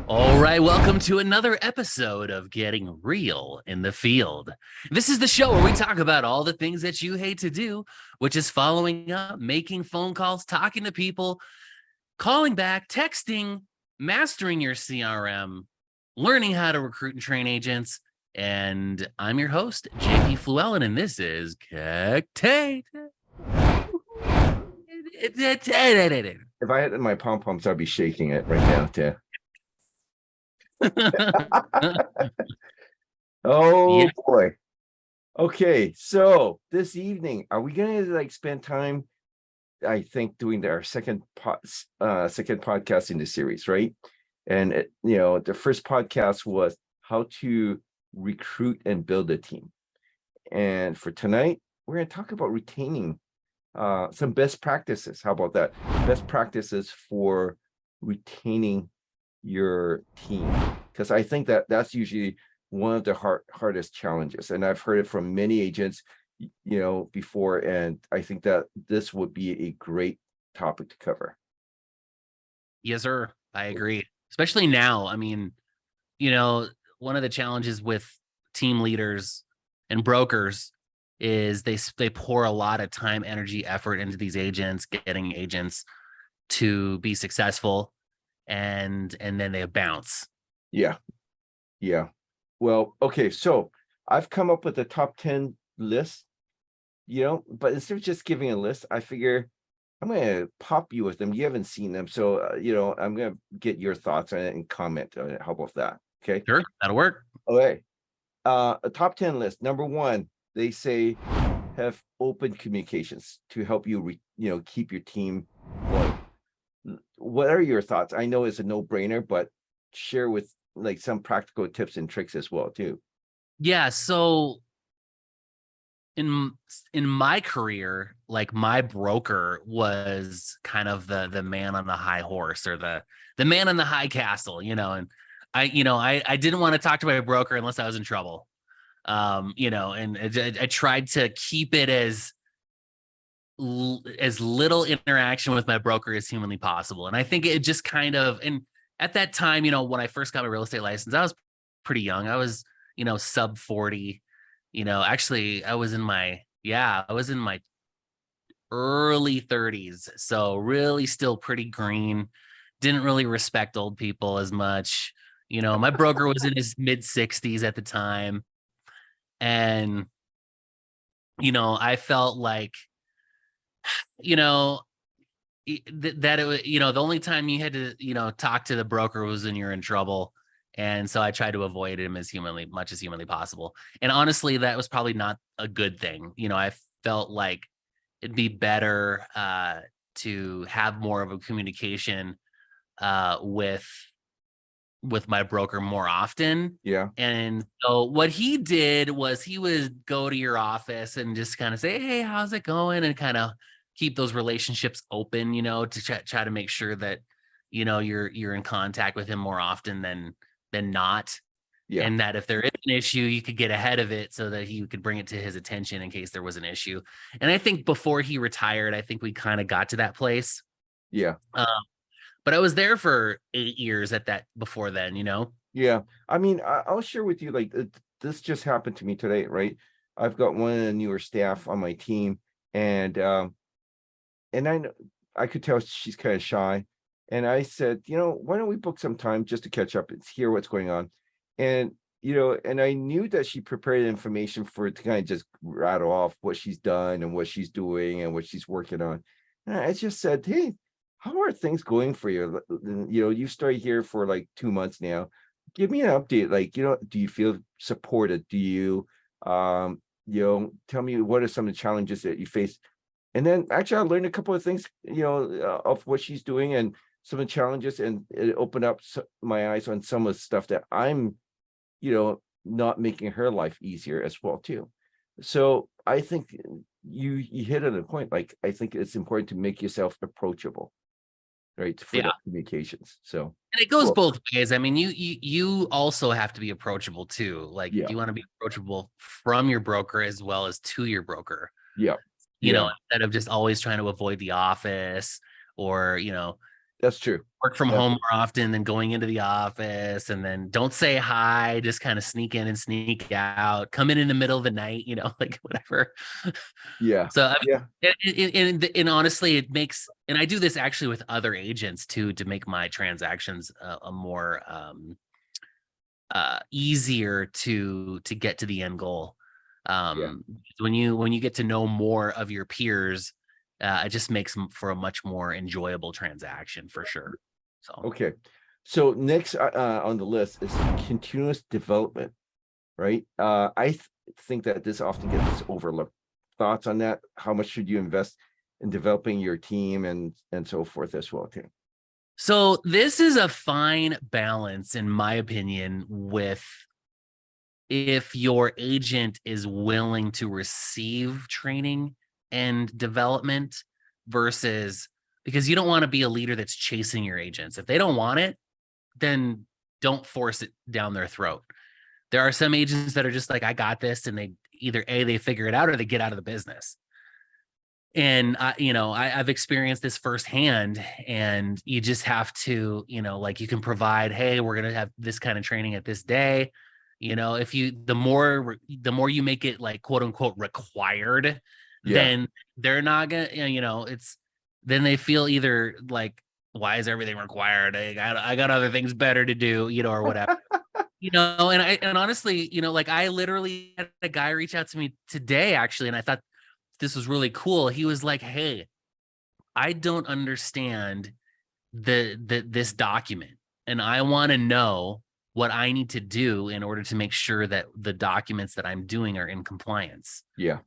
All right, welcome to another episode of Getting Real in the Field. This is the show where we talk about all the things that you hate to do, which is following up, making phone calls, talking to people, calling back, texting, mastering your CRM, learning how to recruit and train agents. And I'm your host, JP Fluellen, and this is Cactate. If I had my pom poms, I'd be shaking it right now too. Oh Yeah. boy. Okay, so this evening, are we gonna spend time? I think doing our second podcast in the series, right? And the first podcast was how to recruit and build a team. And for tonight, we're gonna talk about retaining some best practices. How about that? Best practices for retaining your team, because I think that's usually one of the hardest challenges, and I've heard it from many agents before, and I think that this would be a great topic to cover. Yes, sir. I agree. Especially now. I mean, one of the challenges with team leaders and brokers is they pour a lot of time, energy, effort into these agents, getting agents to be successful, and then they bounce. Yeah. Well, okay, so I've come up with a top 10 list, but instead of just giving a list, I figure I'm gonna pop you with them. You haven't seen them, so I'm gonna get your thoughts on it and comment on it. How about that? Okay. Sure, that'll work. Okay. A top 10 list. Number one, they say have open communications to help you keep your team going. What are your thoughts? I know it's a no-brainer, but share with some practical tips and tricks as well too. Yeah. So in my career, like, my broker was kind of the man on the high horse, or the man on the high castle, and I didn't want to talk to my broker unless I was in trouble. And I tried to keep it as little interaction with my broker as humanly possible. And I think it just kind of, and at that time, when I first got my real estate license, I was pretty young. I was, sub 40. Actually, I was in my early 30s. So really still pretty green. Didn't really respect old people as much. My broker was in his mid 60s at the time. And, I felt like, that it was, the only time you had to, talk to the broker was when you're in trouble. And so I tried to avoid him as humanly possible. And honestly, that was probably not a good thing. I felt like it'd be better to have more of a communication with my broker more often. Yeah. And so what he did was he would go to your office and just kind of say, "Hey, how's it going?" and kind of keep those relationships open, to try to make sure that, you're in contact with him more often than not. Yeah. And that if there is an issue, you could get ahead of it so that he could bring it to his attention in case there was an issue. And I think before he retired, I think we kind of got to that place. Yeah. But I was there for 8 years before then. Yeah. I mean, I'll share with you, this just happened to me today, right? I've got one of the newer staff on my team, and I know I could tell she's kind of shy. And I said, why don't we book some time just to catch up and hear what's going on? And and I knew that she prepared information for it to kind of just rattle off what she's done and what she's doing and what she's working on. And I just said, hey, how are things going for you? You started here for like 2 months now. Give me an update. Do you feel supported? Do you, tell me what are some of the challenges that you face? And then actually I learned a couple of things, of what she's doing and some of the challenges, and it opened up my eyes on some of the stuff that I'm, not making her life easier as well too. So I think you hit on a point. Like, I think it's important to make yourself approachable, right, for the communications. So, and it goes both ways. I mean, you also have to be approachable too. Like, yeah, you want to be approachable from your broker as well as to your broker. yeah, Instead of just always trying to avoid the office, or That's true. Work from That's home more often than going into the office, and then don't say hi, just kind of sneak in and sneak out, come in the middle of the night, like whatever. yeah. So I Yeah. mean, and honestly, it makes, and I do this actually with other agents too, to make my transactions a more easier to get to the end goal. Yeah. When you get to know more of your peers, it just makes for a much more enjoyable transaction for sure. So Okay. So next on the list is continuous development, right? I think that this often gets overlooked. Thoughts on that? How much should you invest in developing your team and so forth as well, too? so this is a fine balance, in my opinion, with if your agent is willing to receive training and development versus, because you don't want to be a leader that's chasing your agents. If they don't want it, then don't force it down their throat. There are some agents that are just like, I got this, and they either they figure it out or they get out of the business. And I've experienced this firsthand, and you just have to, like, you can provide, hey, we're going to have this kind of training at this day. If you, the more you make it like quote unquote required, Yeah. then they're not gonna, it's, then they feel either like, why is everything required? I got other things better to do, or whatever. And honestly, like, I literally had a guy reach out to me today actually, and I thought this was really cool. He was like, hey, I don't understand this document, and I want to know what I need to do in order to make sure that the documents that I'm doing are in compliance, Yeah.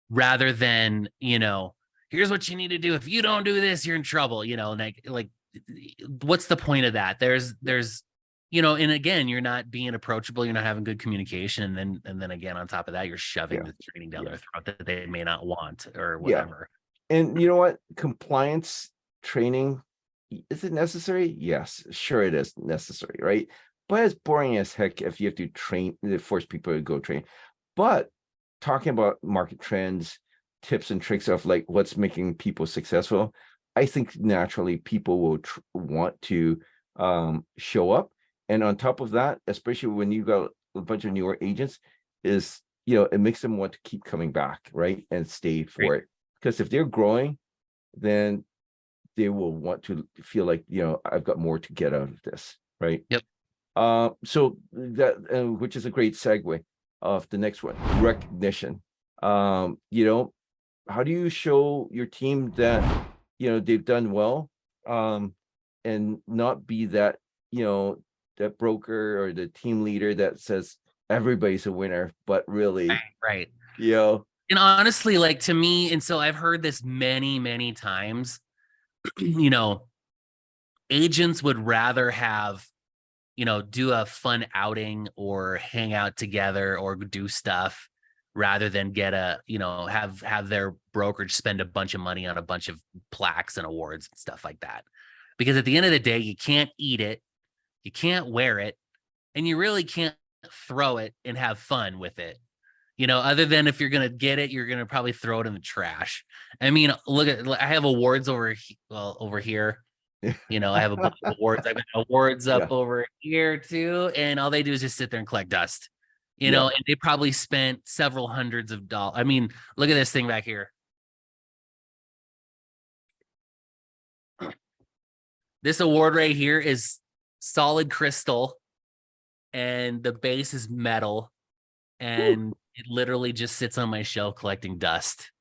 rather than, here's what you need to do. If you don't do this, you're in trouble, like what's the point of that? There's and again, you're not being approachable, you're not having good communication, and then again, on top of that, you're shoving Yeah. the training down Yeah. their throat that they may not want or Yeah. whatever. And you know what? Compliance training, is it necessary? Yes, sure it is necessary, right? But it's boring as heck if you have to force people to go train. But talking about market trends, tips and tricks of like what's making people successful, I think naturally people will want to show up. And on top of that, especially when you got a bunch of newer agents, is it makes them want to keep coming back, right? And stay Right. for it. Because if they're growing, then they will want to feel like, I've got more to get out of this, right? Yep. So that, which is a great segue of the next one, recognition. How do you show your team that, they've done well, and not be that, that broker or the team leader that says everybody's a winner, but really, Right. you know, And honestly, like, to me, and so I've heard this many, many times, you know, agents would rather have, do a fun outing or hang out together or do stuff, rather than get have their brokerage spend a bunch of money on a bunch of plaques and awards and stuff like that. Because at the end of the day, you can't eat it, you can't wear it, and you really can't throw it and have fun with it. Other than if you're going to get it, you're going to probably throw it in the trash. I mean, I have awards over here. I have a bunch of awards. I've got awards up yeah, over here too. And all they do is just sit there and collect dust, yeah. and they probably spent several hundreds of dollars. I mean, look at this thing back here. This award right here is solid crystal, and the base is metal, Whew. and it literally just sits on my shelf collecting dust.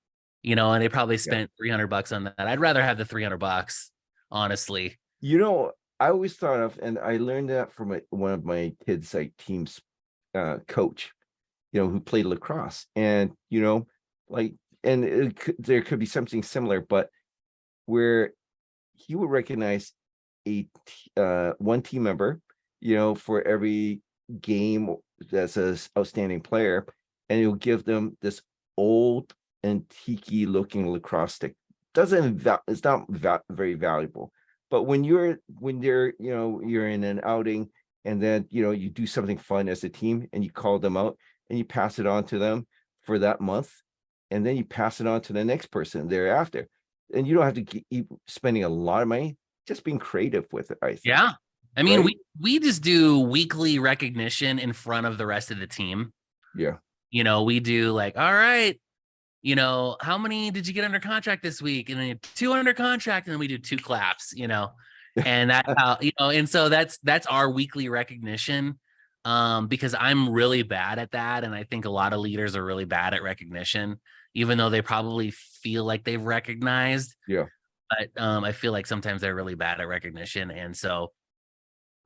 And they probably Yeah. spent $300 on that. I'd rather have the $300, honestly. I always thought of, and I learned that from one of my kids' like teams coach, who played lacrosse, and like, and there could be something similar, but where he would recognize one team member, for every game that's an outstanding player, and he'll give them this old antique looking lacrosse stick. It's not very valuable, but you're in an outing, and then you do something fun as a team, and you call them out, and you pass it on to them for that month, and then you pass it on to the next person thereafter, and you don't have to keep spending a lot of money, just being creative with it, I think. Yeah. I mean, Right? we just do weekly recognition in front of the rest of the team. Yeah. We do like, all right, how many did you get under contract this week? And then two under contract, and then we do two claps, and that's how, and so that's our weekly recognition. Because I'm really bad at that. And I think a lot of leaders are really bad at recognition, even though they probably feel like they've recognized. Yeah. But I feel like sometimes they're really bad at recognition. And so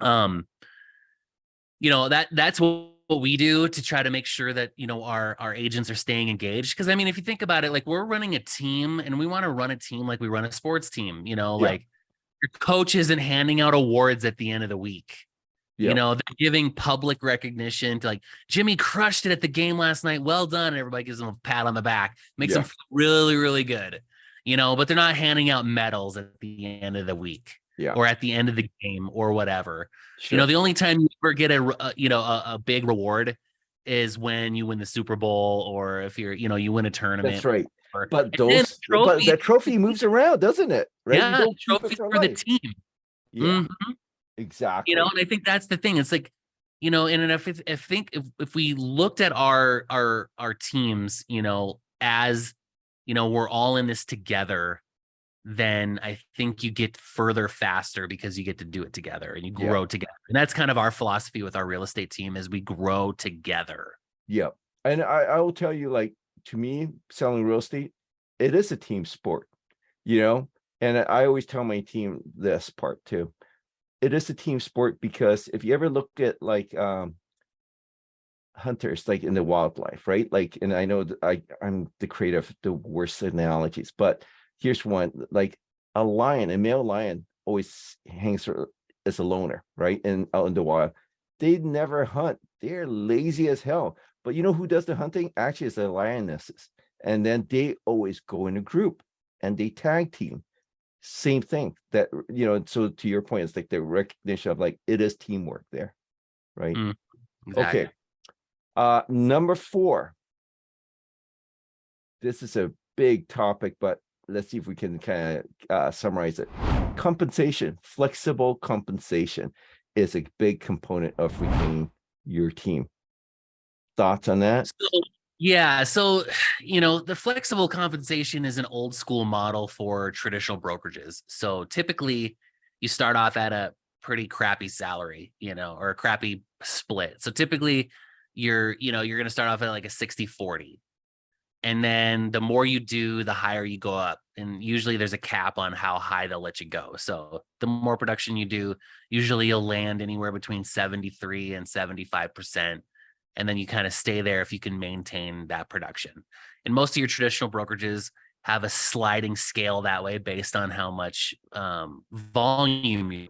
um that's what we do to try to make sure that our agents are staying engaged. Because I mean, if you think about it, like, we're running a team and we want to run a team like we run a sports team, Yeah. like your coach isn't handing out awards at the end of the week. Yeah. They're giving public recognition to, like, Jimmy crushed it at the game last night, well done, and everybody gives him a pat on the back, makes Yeah. them feel really, really good. But they're not handing out medals at the end of the week Yeah. or at the end of the game or whatever. Sure. The only time you ever get a big reward is when you win the Super Bowl, or if you win a tournament. That's right. Or, But trophy, that trophy moves around, doesn't it? Right? You yeah, don't keep it trophies for for the life. team. Yeah. Mhm. Exactly. And I think that's the thing. It's like, and if we looked at our teams, as we're all in this together, then I think you get further faster because you get to do it together and you grow together. And that's kind of our philosophy with our real estate team, is we grow together. Yeah. And I will tell you, like, to me, selling real estate, it is a team sport, and I always tell my team this part too. It is a team sport because if you ever look at, like, hunters, like in the wildlife, right? Like, and I know that I'm the creator of the worst analogies, but here's one. Like, a male lion always hangs as a loner, right? And out in the wild, they never hunt. They're lazy as hell. But you know who does the hunting? Actually, it's the lionesses. And then they always go in a group and they tag team. Same thing. That, so to your point, it's like the recognition of, like, it is teamwork there, right? Exactly. Okay. Number 4. This is a big topic, but let's see if we can kind of summarize it. Compensation, flexible compensation is a big component of retaining your team. Thoughts on that? So, the flexible compensation is an old school model for traditional brokerages. So typically you start off at a pretty crappy salary, or a crappy split. So typically you're going to start off at like a 60-40. And then the more you do, the higher you go up. And usually there's a cap on how high they'll let you go. So the more production you do, usually you'll land anywhere between 73 and 75%. And then you kind of stay there if you can maintain that production. And most of your traditional brokerages have a sliding scale that way based on how much volume you.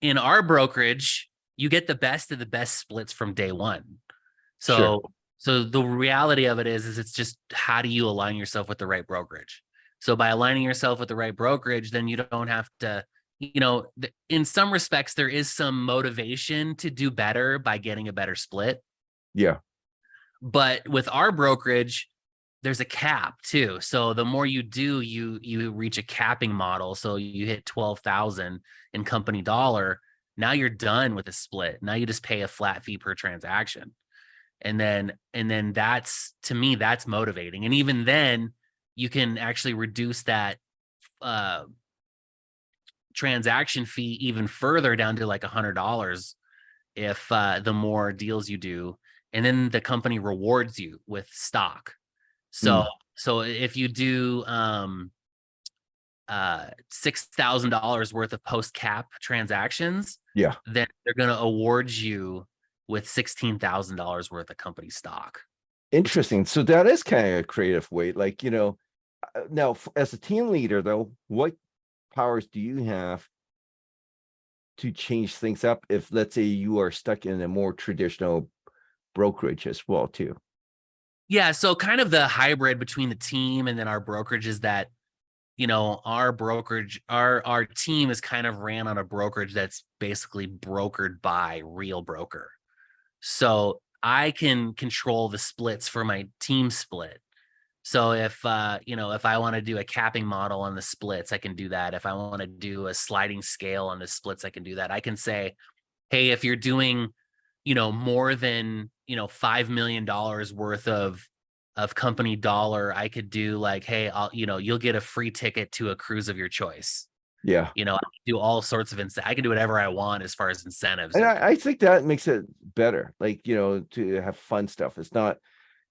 In our brokerage, you get the best of the best splits from day one. Sure. So the reality of it is it's just, how do you align yourself with the right brokerage? So by aligning yourself with the right brokerage, then you don't have to, in some respects, there is some motivation to do better by getting a better split. Yeah. But with our brokerage, there's a cap too. So the more you do, you reach a capping model. So you hit 12,000 in company dollar. Now you're done with a split. Now you just pay a flat fee per transaction. And then that's, to me, that's motivating. And even then you can actually reduce that transaction fee even further down to like $100 if the more deals you do. And then the company rewards you with stock. So if you do $6,000 worth of post cap transactions, Yeah. then they're going to award you with $16,000 worth of company stock. Interesting. So that is kind of a creative way. Like, now as a team leader, though, what powers do you have to change things up if, let's say, you are stuck in a more traditional brokerage as well, too? Yeah. So kind of the hybrid between the team and then our brokerage is that, our brokerage, our team is kind of ran on a brokerage that's basically brokered by Real Broker. So I can control the splits for my team split. So if if I want to do a capping model on the splits, I can do that. If I want to do a sliding scale on the splits, I can do that. I can say, hey, if you're doing, more than, $5 million worth of company dollar, I could do like, hey, you'll get a free ticket to a cruise of your choice. Yeah. I can do all sorts of I can do whatever I want as far as incentives And are. I think that makes it better, like, to have fun stuff. It's not,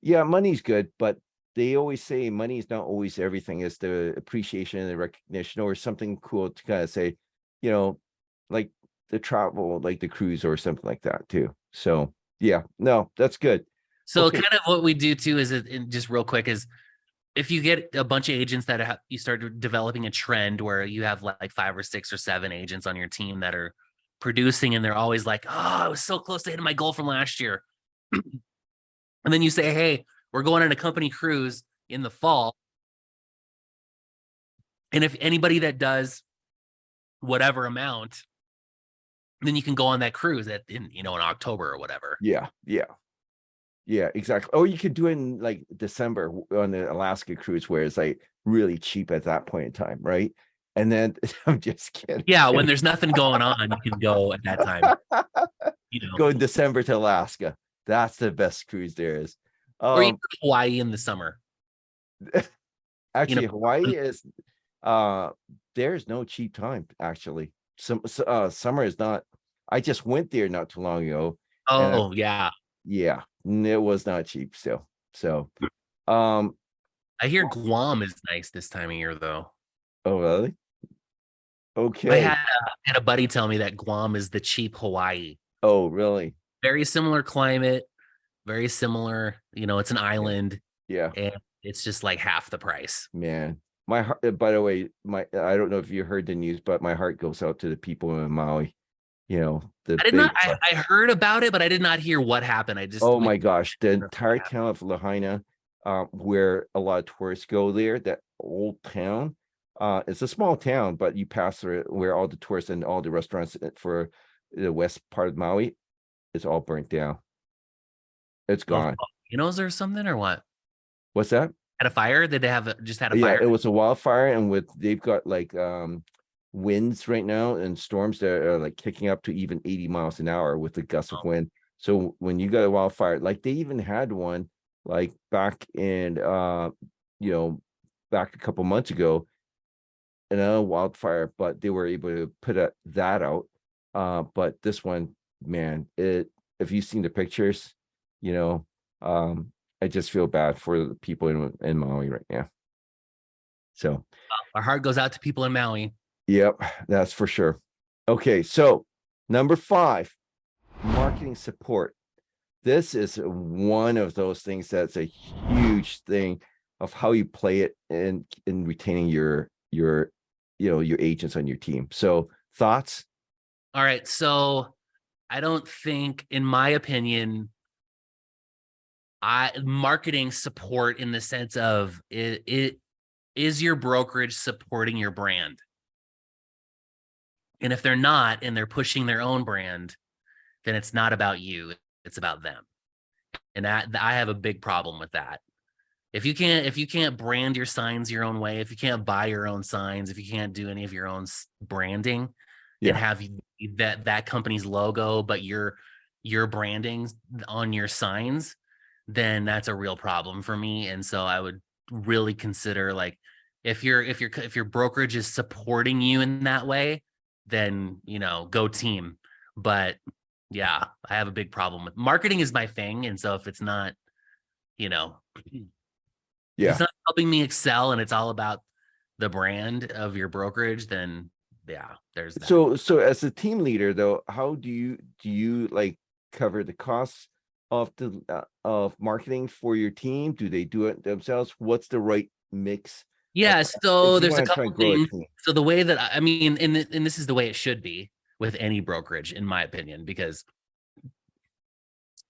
yeah, money's good, but they always say money is not always everything. It's the appreciation and the recognition or something cool to kind of say, you know, like the travel, like the cruise or something like that too. So yeah, no, that's good. So Okay. kind of what we do too is just real quick is if you get a bunch of agents that you start developing a trend where you have like 5 or 6 or 7 agents on your team that are producing and they're always like, oh, I was so close to hitting my goal from last year. And then you say, hey, we're going on a company cruise in the fall. And if anybody that does whatever amount, then you can go on that cruise in October or whatever. Yeah. Yeah. Yeah, exactly. Oh, you could do it in like December on the Alaska cruise where it's like really cheap at that point in time, right? And then I'm just kidding. Yeah, when there's nothing going on, you can go at that time. Go in December to Alaska. That's the best cruise there is. Or even Hawaii in the summer. Actually, Hawaii is uh there's no cheap time actually. Summer is not. I just went there not too long ago. Oh, yeah. Yeah, it was not cheap still. So um I hear Guam is nice this time of year, though. oh really? I Okay. had a buddy tell me that Guam is the cheap Hawaii. Oh really? Very similar climate, very similar. It's an Yeah. island, Yeah. and it's just like half the price. Man, my heart, by the way, I don't know if you heard the news, but my heart goes out to the people in Maui. The I did big not. I heard about it, but I did not hear what happened. oh my gosh, the entire town of Lahaina, where a lot of tourists go there, that old town, it's a small town, but you pass through it where all the tourists and all the restaurants for the west part of Maui, it's all burnt down. It's gone. Volcanoes or something or what? What's that? Had a fire? Did they have just had a Yeah, fire? it was a wildfire, and they've got like winds right now and storms that are like kicking up to even 80 miles an hour with the gusts of wind. So when you got a wildfire, like they even had one like back in you know back a couple months ago, another wildfire, but they were able to put that out. But this one, man, if you've seen the pictures, you know, I just feel bad for the people in Maui right now. So Our heart goes out to people in Maui. yep, that's for sure. Okay, so number 5, marketing support. This is one of those things that's a huge thing of how you play it in retaining your your agents on your team. So thoughts? All right, so I don't think, in my opinion, marketing support in the sense of it is your brokerage supporting your brand. And if they're not, and they're pushing their own brand, then it's not about you, it's about them. And I have a big problem with that. If you can't brand your signs your own way, if you can't buy your own signs, if you can't do any of your own branding and Yeah. have that company's logo, but your branding on your signs, then that's a real problem for me. And so I would really consider, like, if your brokerage is supporting you in that way, then go team. But yeah, I have a big problem with marketing is my thing. And so if it's not, if it's Yeah. not helping me excel and it's all about the brand of your brokerage, then yeah, there's that. So as a team leader though, how do you like cover the costs of the of marketing for your team? Do they do it themselves? What's the right mix of Yeah, if so you there's a want to try couple and grow a things. team? So the way that I mean, and this is the way it should be with any brokerage, in my opinion, because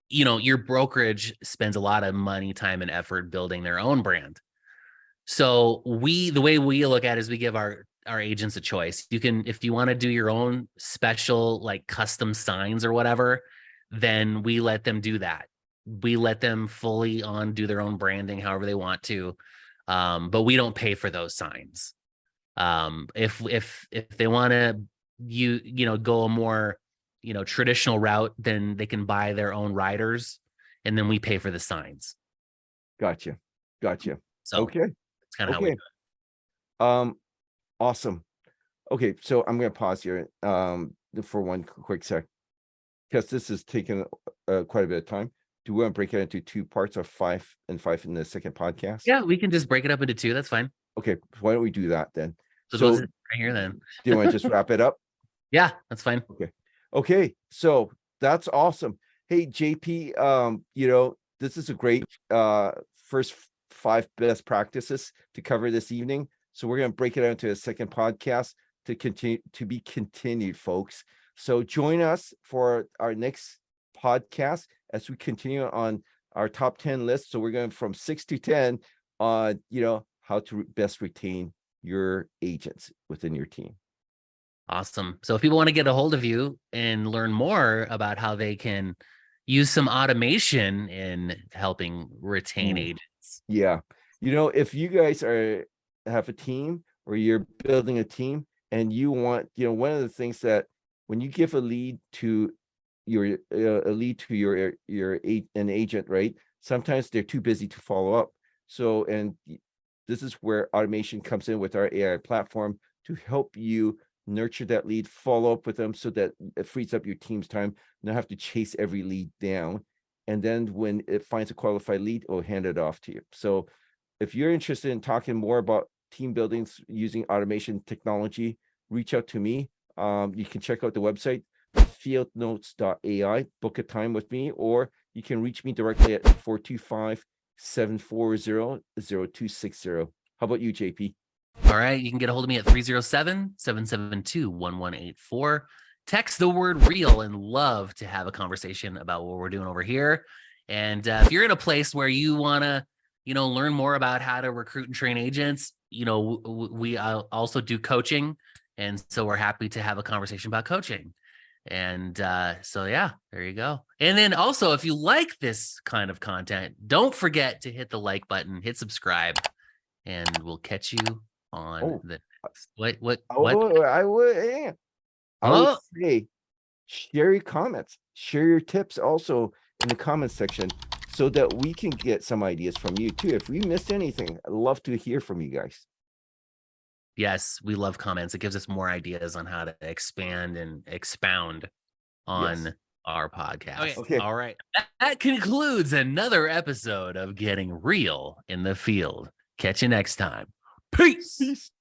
your brokerage spends a lot of money, time, and effort building their own brand. So the way we look at it is we give our agents a choice. You can, if you want to do your own special, like, custom signs or whatever, then we let them do that. We let them fully do their own branding however they want to. but we don't pay for those signs. If they want to go a more traditional route, then they can buy their own riders, and then we pay for the signs. Gotcha. So Okay. it's kind of how we do it. Awesome. Okay, so I'm gonna pause here for one quick sec, because this is taking quite a bit of time. Do we want to break it into 2 parts, of 5 and 5 in the second podcast? Yeah, we can just break it up into 2. That's fine. Okay, why don't we do that then? So right here then. Do you want to just wrap it up? Yeah, that's fine. Okay, so that's awesome. Hey, JP, this is a great first 5 best practices to cover this evening. So we're going to break it out into a second podcast to continue to be continued, folks. So join us for our next podcast as we continue on our top 10 list. So we're going from 6 to 10 on, how to best retain your agents within your team. Awesome. So if people want to get a hold of you and learn more about how they can use some automation in helping retain agents. Yeah. If you guys have a team, or you're building a team, and you want, one of the things that when you give a lead to your an agent, right? Sometimes they're too busy to follow up. So, and this is where automation comes in with our AI platform to help you nurture that lead, follow up with them, so that it frees up your team's time. Not have to chase every lead down. And then when it finds a qualified lead, it'll hand it off to you. So if you're interested in talking more about team buildings using automation technology, reach out to me. You can check out the website, Fieldnotes.ai, book a time with me, or you can reach me directly at 425-740-0260. How about you, JP? All right. You can get a hold of me at 307-772-1184. Text the word real, and love to have a conversation about what we're doing over here. And if you're in a place where you want to, learn more about how to recruit and train agents, we also do coaching. And so we're happy to have a conversation about coaching. And so, yeah, there you go. And then also, if you like this kind of content, don't forget to hit the like button, hit subscribe, and we'll catch you on the next. What? I would say share your comments, share your tips also in the comments section, so that we can get some ideas from you too. If we missed anything, I'd love to hear from you guys. Yes, we love comments. It gives us more ideas on how to expand and expound on our podcast. Okay. All right. That concludes another episode of Getting Real in the Field. Catch you next time. Peace.